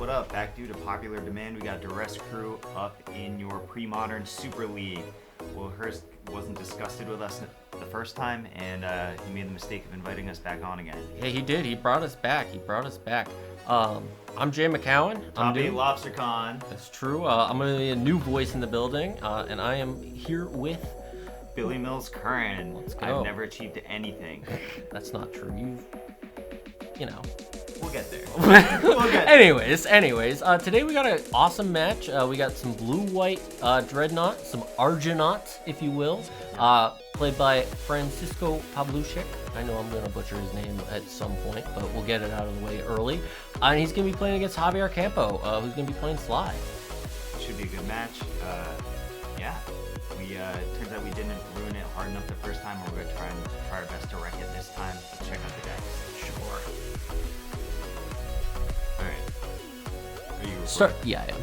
what up? Back due to popular demand, we got Duress Crew up in your Premodern Super League. Well, Hurst wasn't disgusted with us the first time, and he made the mistake of inviting us back on again. Yeah, he did. He brought us back. I'm Jay McCowan. Top 8 LobsterCon. That's true. I'm going to be a new voice in the building, and I am here with Billy Mills Curran. Let's go. I've never achieved anything. That's not true. You know. We'll get there. Anyways, today we got an awesome match. We got some blue-white Dreadnought, some Argonaut, if you will, played by Francisco Pavlushik. I know I'm going to butcher his name at some point, but we'll get it out of the way early. And he's going to be playing against Javier Campos, who's going to be playing Sligh. Should be a good match. Turns out we didn't ruin it hard enough the first time. We're going to try our best to wreck it this time. Let's check out the decks. Sure. Alright. Are you recording? Yeah, I am.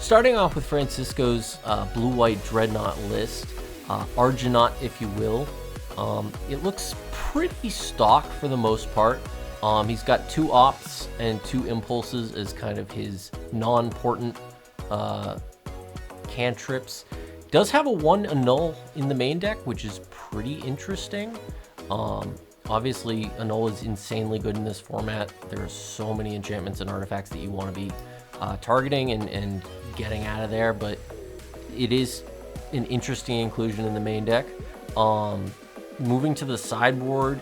Starting off with Francisco's blue-white Dreadnought list, Argonaut, if you will. It looks pretty stock for the most part. He's got 2 ops and 2 impulses as kind of his non-important cantrips. Does have a 1 annul in the main deck, which is pretty interesting. Obviously, annul is insanely good in this format. There are so many enchantments and artifacts that you want to be targeting and getting out of there, but it is an interesting inclusion in the main deck. Moving to the sideboard,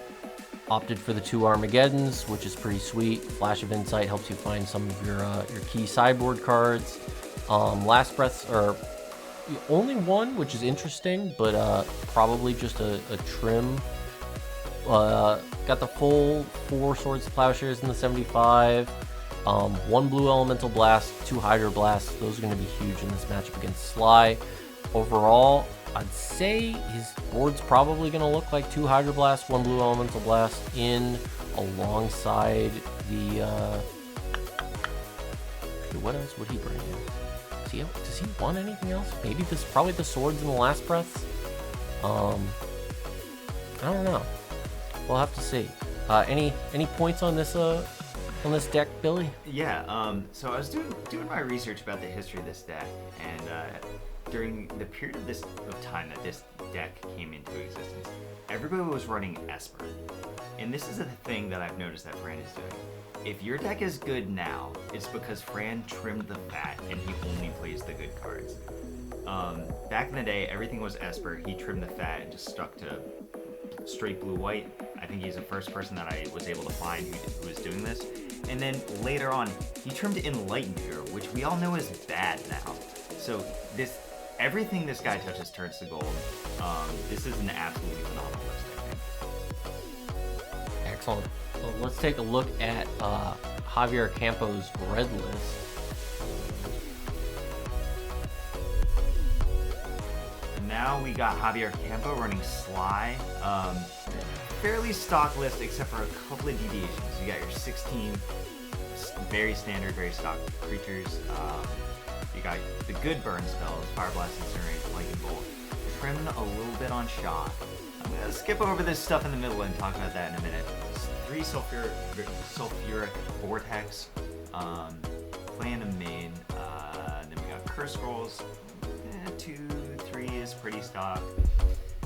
opted for the 2 Armageddons, which is pretty sweet. Flash of Insight helps you find some of your key sideboard cards. Last Breaths are only 1, which is interesting, but probably just a trim. Got the full 4 Swords to Plowshares in the 75. 1 Blue Elemental Blast, 2 Hydro Blasts. Those are going to be huge in this matchup against Sligh. Overall, I'd say his board's probably going to look like 2 Hydro Blasts, 1 Blue Elemental Blast in alongside the... what else would he bring in? Does he want anything else? Maybe probably the Swords and the Last Breaths. I don't know. We'll have to see. Any points on this deck, Billy? Yeah. So I was doing my research about the history of this deck, and during the period of time that this deck came into existence, everybody was running Esper, and this is a thing that I've noticed that Fran is doing. If your deck is good now, it's because Fran trimmed the fat and he only plays the good cards. Back in the day, everything was Esper. He trimmed the fat and just stuck to straight blue-white. I think he's the first person that I was able to find who was doing this. And then later on, he trimmed Enlightened Hero, which we all know is bad now. So everything this guy touches turns to gold. This is an absolutely phenomenal list, I think. Excellent. So let's take a look at Javier Campos' red list. And now we got Javier Campo running Sligh. Fairly stock list except for a couple of deviations. You got your 16 very standard, very stock creatures. You got the good burn spells, Fire Blast, Incinerate, Lightning Bolt. Trimmed a little bit on shot. I'm going to skip over this stuff in the middle and talk about that in a minute. 3 Sulfuric Vortex, playing a main. Then we got Curse Scrolls. 2, 3 is pretty stock.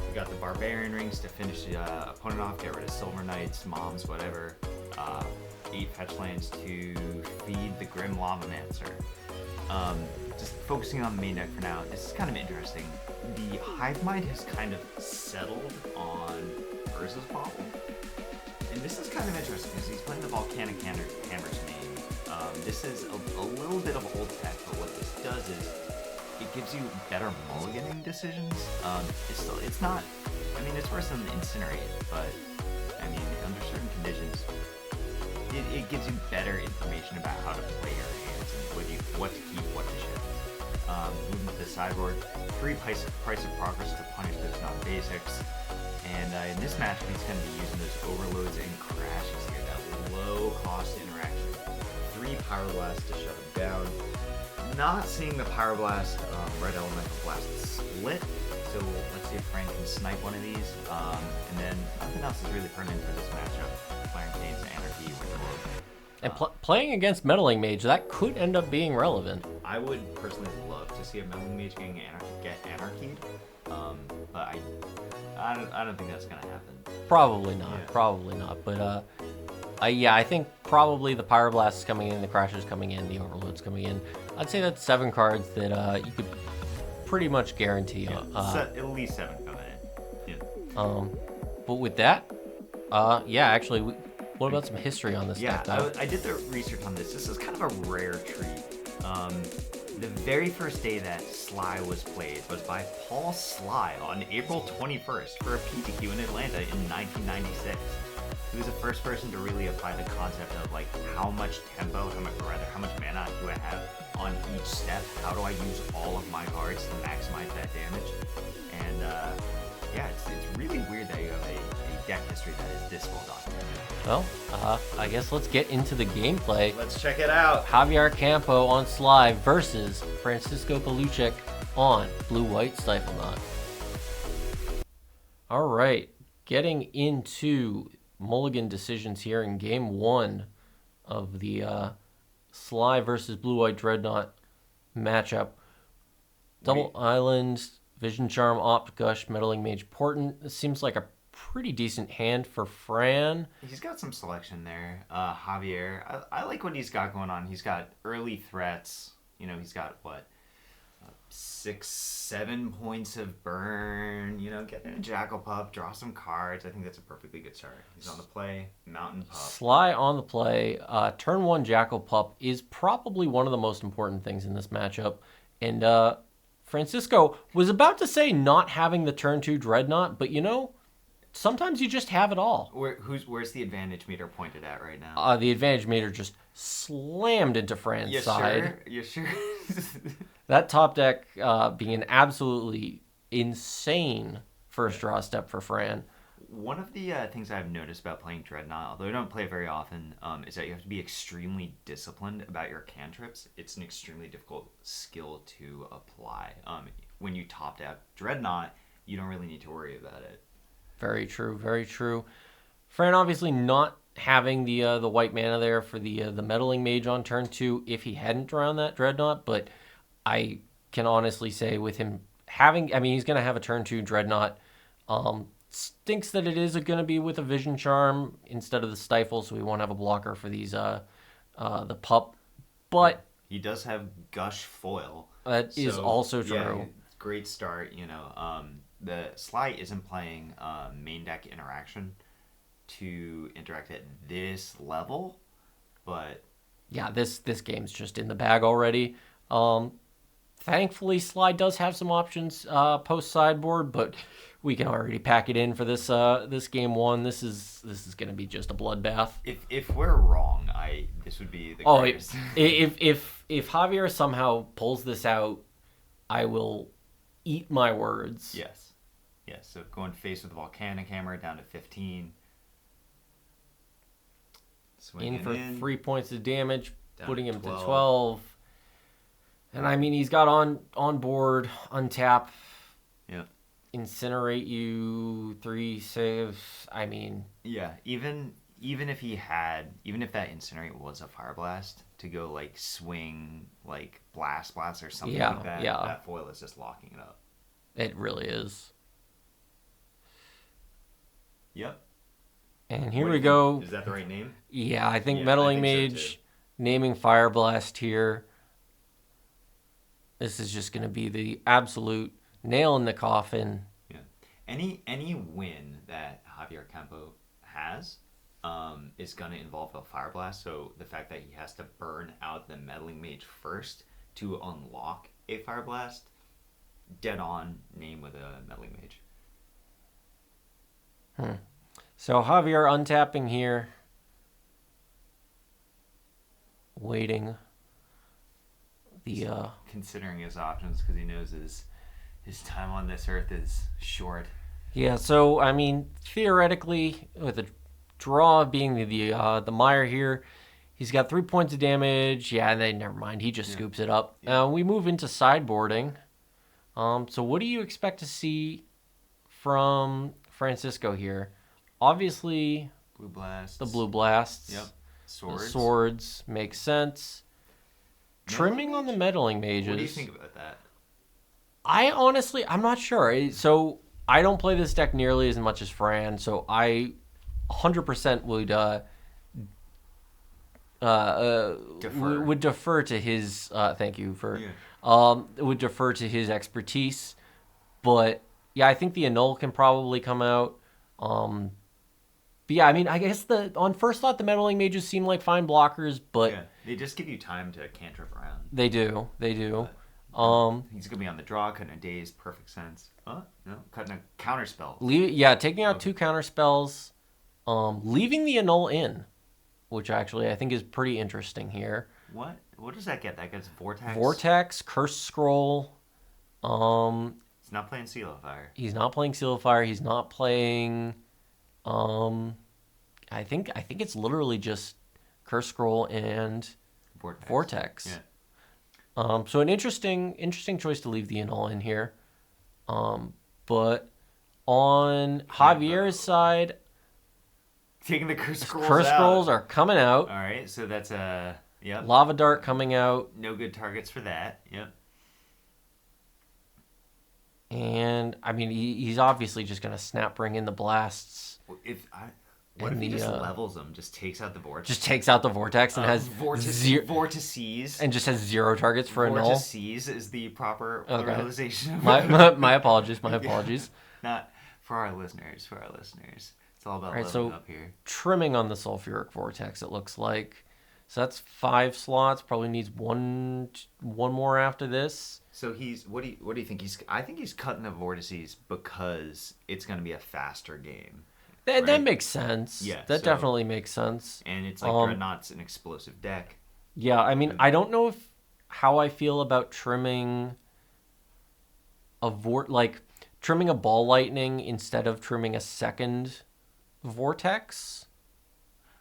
We got the Barbarian Rings to finish the opponent off, get rid of Silver Knights, Moms, whatever. 8 fetch lands to feed the Grim Lavamancer. Just focusing on the main deck for now, this is kind of interesting. The Hive Mind has kind of settled on Urza's Bauble. And this is kind of interesting because he's playing the Volcanic Hammers main. This is a little bit of old tech, but what this does is it gives you better mulliganing decisions. It's not, I mean, it's worse than Incinerate, but I mean, under certain conditions, it gives you better information about how to play your hands and what to keep, what to ship. Moving to the sideboard, 3 Price of Progress to punish those non-basics. And in this matchup, he's going to be using those Overloads and Crashes here, that low-cost interaction. 3 Power Blasts to shut him down. Not seeing the Power Blast, Red Elemental Blast split, so let's see if Frank can snipe one of these. And then nothing else is really pertinent for this matchup. Flaring Cane's Anarchy, which will And playing against Meddling Mage, that could end up being relevant. I would personally love to see a Meddling Mage get anarchied, but I don't think that's gonna happen. Probably not. Yeah. Probably not. But yeah, I think probably the Pyroblast is coming in, the Crash is coming in, the Overload's coming in. I'd say that's 7 cards that you could pretty much guarantee. At least 7 coming in. Yeah. But with that, yeah, actually, what about some history on this deck? I did the research on this. This is kind of a rare treat. The very first day that Sligh was played was by Paul Sligh on April 21st for a PTQ in Atlanta in 1996. He was the first person to really apply the concept of like how much tempo, how much mana do I have on each step? How do I use all of my cards to maximize that damage? And yeah, it's really weird that you have a deck history that is this well documented. Well, I guess let's get into the gameplay. Let's check it out. Javier Campos on Sligh versus Francisco Paluchek on Blue-White Stiflenaught. All right, getting into mulligan decisions here in game 1 of the Sligh versus Blue-White Dreadnought matchup. Double Island, Vision Charm, Opt Gush, Meddling Mage, Portent. This seems like a pretty decent hand for Fran. He's got some selection there. Javier, I like what he's got going on. He's got early threats. You know, he's got, what, 6-7 points of burn. You know, get in a Jackal Pup, draw some cards. I think that's a perfectly good start. He's on the play, Mountain Pup. Sligh on the play. Turn 1 Jackal Pup is probably one of the most important things in this matchup. And Francisco was about to say not having the turn 2 Dreadnought, but you know, sometimes you just have it all. Where's the advantage meter pointed at right now? The advantage meter just slammed into Fran's side. You sure? That top deck being an absolutely insane first draw step for Fran. One of the things I've noticed about playing Dreadnought, although I don't play it very often, is that you have to be extremely disciplined about your cantrips. It's an extremely difficult skill to apply. When you topped out Dreadnought, you don't really need to worry about it. Very true, very true. Fran obviously not having the white mana there for the Meddling Mage on turn 2 if he hadn't drawn that Dreadnought, but I can honestly say with him having, I mean, he's going to have a turn 2 Dreadnought. Stinks that it is going to be with a Vision Charm instead of the Stifle, so we won't have a blocker for these the Pup. But he does have Gush foil. That is also true. Yeah, great start, you know. The Sligh isn't playing main deck interaction to interact at this level, but yeah, this game's just in the bag already. Thankfully, Sligh does have some options post sideboard, but we can already pack it in for this this game 1. This is going to be just a bloodbath. If we're wrong, this would be the greatest. if Javier somehow pulls this out, I will eat my words. Yes. So going face with the Volcanic Hammer down to 15. Swinging in for 3 points of damage, putting him to 12. And I mean, he's got on board, untap, incinerate you, 3 saves. I mean, yeah, even if that incinerate was a Fire Blast to go like swing like blast or something like that, that foil is just locking it up. It really is. Yep. And here we go. Is that the right name? Yeah, I think Meddling Mage naming Fire Blast here. This is just going to be the absolute nail in the coffin. Yeah. Any win that Javier Campos has is going to involve a Fire Blast. So the fact that he has to burn out the Meddling Mage first to unlock a Fire Blast, dead on name with a Meddling Mage. So Javier untapping here. Waiting. Considering his options because he knows his time on this earth is short. Yeah, so I mean, theoretically, with a draw being the mire here, he's got 3 points of damage. Yeah, and then never mind, he just scoops it up. We move into sideboarding. So what do you expect to see from Francisco here? Obviously, Blue Blasts. The Blue Blasts. Yep. Swords. Makes sense. Trimming on the meddling mages. What do you think about that? I'm not sure. So I don't play this deck nearly as much as Fran, so I 100% would defer to his. Thank you for. Yeah. Would defer to his expertise, but yeah, I think the annul can probably come out. But yeah, I mean, I guess on first thought, the meddling mages seem like fine blockers, but yeah, they just give you time to cantrip around. They do. But, he's gonna be on the draw, cutting a daze, perfect sense. No, cutting a counter spell. Taking out 2 counter spells, leaving the annul in, which actually I think is pretty interesting here. What does that get? That gets vortex. Vortex, curse scroll. He's not playing Seal of Fire. He's not playing Seal of Fire. He's not playing. I think it's literally just curse scroll and vortex. Yeah. So an interesting choice to leave the annul in here. But on Javier's side, taking the curse scrolls. Curse scrolls are coming out. All right, so that's Lava Dart coming out. No good targets for that. Yep. And I mean, he's obviously just gonna snap bring in the blasts. What if he just levels them? Just takes out the vortex. Just takes out the vortex and has vortices. And just has 0 targets for a null. Vortices is the proper pluralization. Okay. My apologies. My apologies. Not for our listeners. It's all about leveling up here. Trimming on the sulfuric vortex, it looks like. So that's 5 slots. Probably needs one more after this. So what do you think? I think he's cutting the vortices because it's going to be a faster game. That makes sense. Yeah, that definitely makes sense. And it's like Dreadnought's an explosive deck. Yeah, I mean, I don't know how I feel about trimming trimming a ball lightning instead of trimming a second vortex.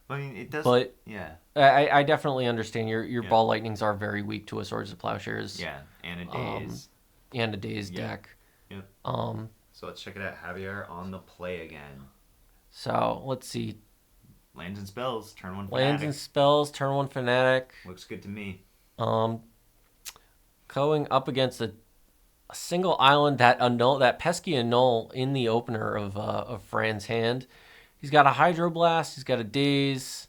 I mean, it does. But yeah, I definitely understand your ball lightnings are very weak to a Swords of Plowshares. Yeah, and a daze. And a daze deck. Yep. So let's check it out. Javier on the play again. So let's see. Lands and spells, turn 1 Fanatic. Lands and spells, turn 1 Fanatic. Looks good to me. Going up against a single island, that pesky annul in the opener of Fran's hand. He's got a Hydroblast. He's got a Daze.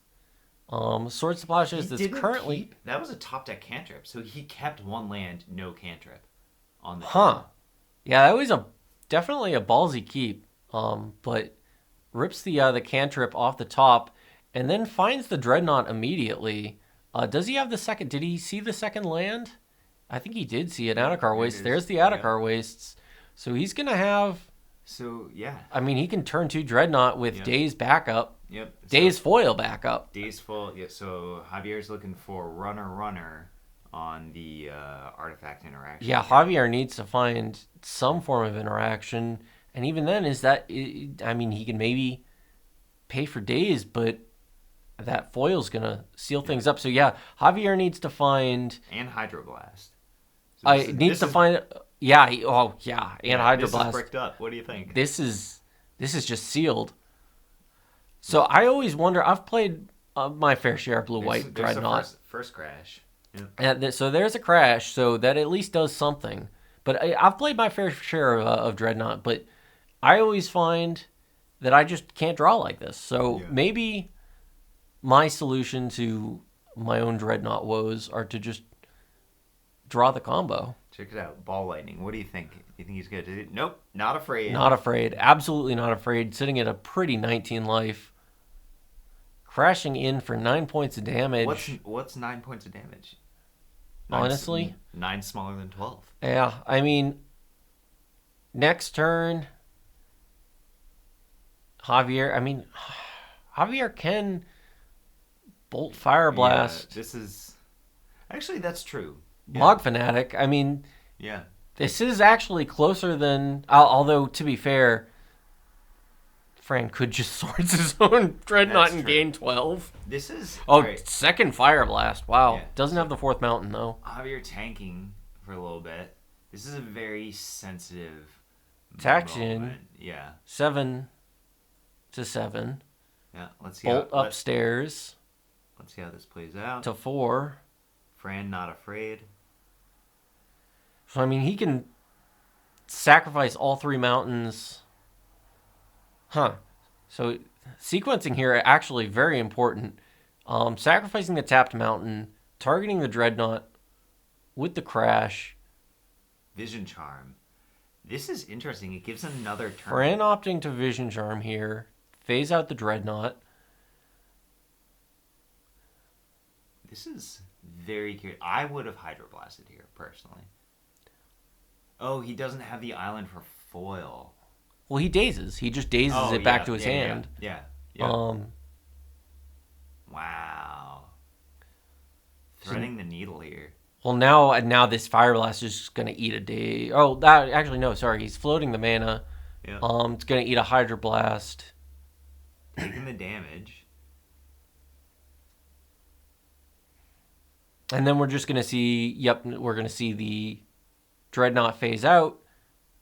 Swords of Plowshares that's currently... That was a top deck cantrip, so he kept 1 land, no cantrip on the turn. Yeah, that was definitely a ballsy keep. But rips the cantrip off the top and then finds the Dreadnought immediately. Does he have the second? Did he see the second land? I think he did see an Adakar Waste. There's the Adakar Wastes. So he's going to have... So, yeah. I mean, he can turn 2 Dreadnought with Daze backup. Yep. Daze foil backup. Daze foil. Yeah, so Javier's looking for runner on the artifact interaction. Yeah, Javier needs to find some form of interaction. And even then, I mean, he can maybe pay for Daze, but that foil's going to seal things up. So, yeah, Javier needs to find... And Hydroblast. So needs to find... Yeah, and Hydroblast. This is bricked up. What do you think? This is just sealed. So I always wonder. I've played my fair share of blue-white Dreadnought. First crash. Yeah. And so there's a crash, so that at least does something. But I've played my fair share of Dreadnought, but I always find that I just can't draw like this. So maybe my solution to my own Dreadnought woes are to just draw the combo. Check it out. Ball lightning. What do you think? You think he's good? Nope. Not afraid. Not afraid. Absolutely not afraid. Sitting at a pretty 19 life. Crashing in for 9 points of damage. What's 9 points of damage? Honestly? 9 smaller than 12. Yeah. I mean, next turn, Javier can Bolt Fire Blast. Yeah, this is... Actually, that's true. Yeah. Log Fanatic. I mean, yeah, this is actually closer than. Although to be fair, Fran could just swords his own Dreadnought and gain 12. This is second Fire Blast. Wow, doesn't have the 4th mountain though. Javier tanking for a little bit. This is a very sensitive Taxion. Yeah. 7 to 7. Yeah, let's see. Bolt upstairs. Let's see how this plays out. to 4. Fran not afraid. So, I mean, he can sacrifice all 3 mountains. Huh. So, sequencing here actually very important. Sacrificing the tapped mountain, targeting the Dreadnought with the crash. Vision Charm. This is interesting. It gives another turn. Fran opting to Vision Charm here. Phase out the Dreadnought. This is very curious. I would have Hydroblasted here, personally. Oh, he doesn't have the island for foil. Well, he dazes. He just dazes it back to his hand. Yeah. Wow. Threading the needle here. Well, now this Fire Blast is just going to eat a day. Oh, that actually, no, sorry. He's floating the mana. Yeah. It's going to eat a Hydroblast. Taking the damage. And then we're just going to see, we're going to see the Dreadnought phase out.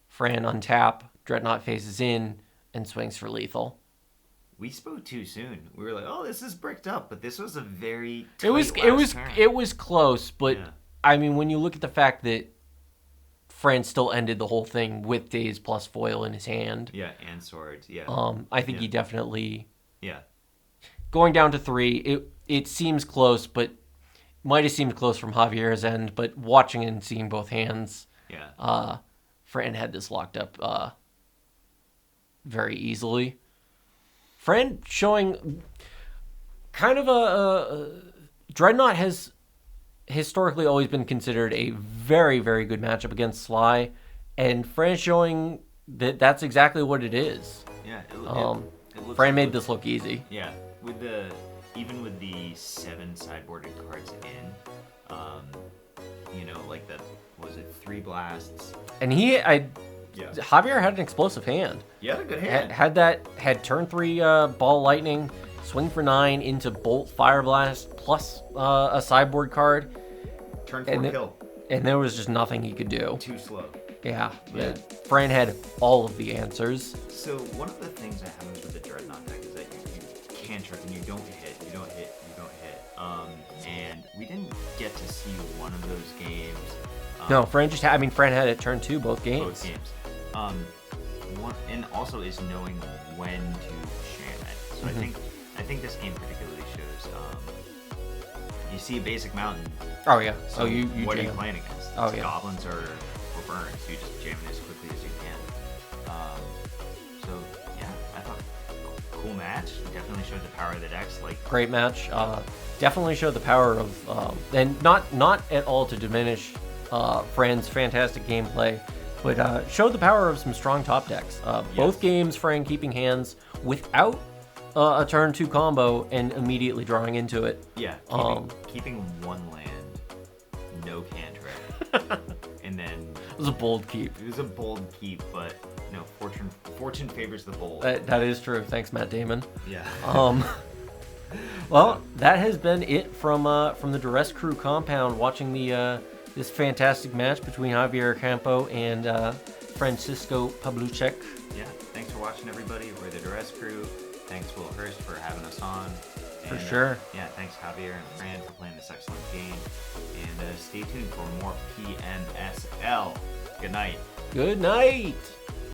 Fran untap. Dreadnought phases in and swings for lethal. We spoke too soon. We were like, "Oh, this is bricked up," but this was a very It was close, but yeah. I mean, when you look at the fact that Fran still ended the whole thing with Daze plus foil in his hand. Yeah, and swords. Yeah. I think he definitely. Yeah. Going down to 3, it seems close, but might have seemed close from Javier's end. But watching and seeing both hands, Fran had this locked up very easily. Fran showing kind of a Dreadnought has historically always been considered a very, very good matchup against Sligh, and Fran showing that that's exactly what it is. Yeah. Fran made this look easy. Yeah, even with the 7 sideboarded cards in, like was it 3 blasts? And Javier had an explosive hand. Yeah, a good hand. Had turn 3 ball lightning, swing for 9 into bolt fire blast plus a sideboard card. Turn 4 kill. And there was just nothing he could do. Too slow. Yeah. Fran had all of the answers. So one of the things that happens with the Dreadnought deck is that you cantrip and you don't hit. And we didn't get to see one of those games. No, Fran had it turn 2 both games. Both games. And also is knowing when to sham it. So I think this game particularly shows. You see a basic mountain. Oh yeah. So you what are you jam. playing against? Oh yeah. Goblins or burns. So you just jam it as quickly as you can. So yeah, I thought cool match. Definitely showed the power of the decks. Great match. Definitely showed the power of and not at all to diminish Fran's fantastic gameplay, but showed the power of some strong top decks. Both games, Fran keeping hands without a turn 2 combo and immediately drawing into it. Yeah, keeping 1 land, no cantrip, and then it was a bold keep. It was a bold keep, but no, fortune favors the bold. That is true. Thanks, Matt Damon. Yeah. Well, that has been it from the Duress Crew compound. Watching this fantastic match between Javier Campos and Francisco Pawluszek. Yeah, thanks for watching, everybody. We're the Duress Crew. Thanks, Will Hurst, for having us on. For sure. Thanks, Javier and Fran, for playing this excellent game. And stay tuned for more PMSL. Good night. Good night.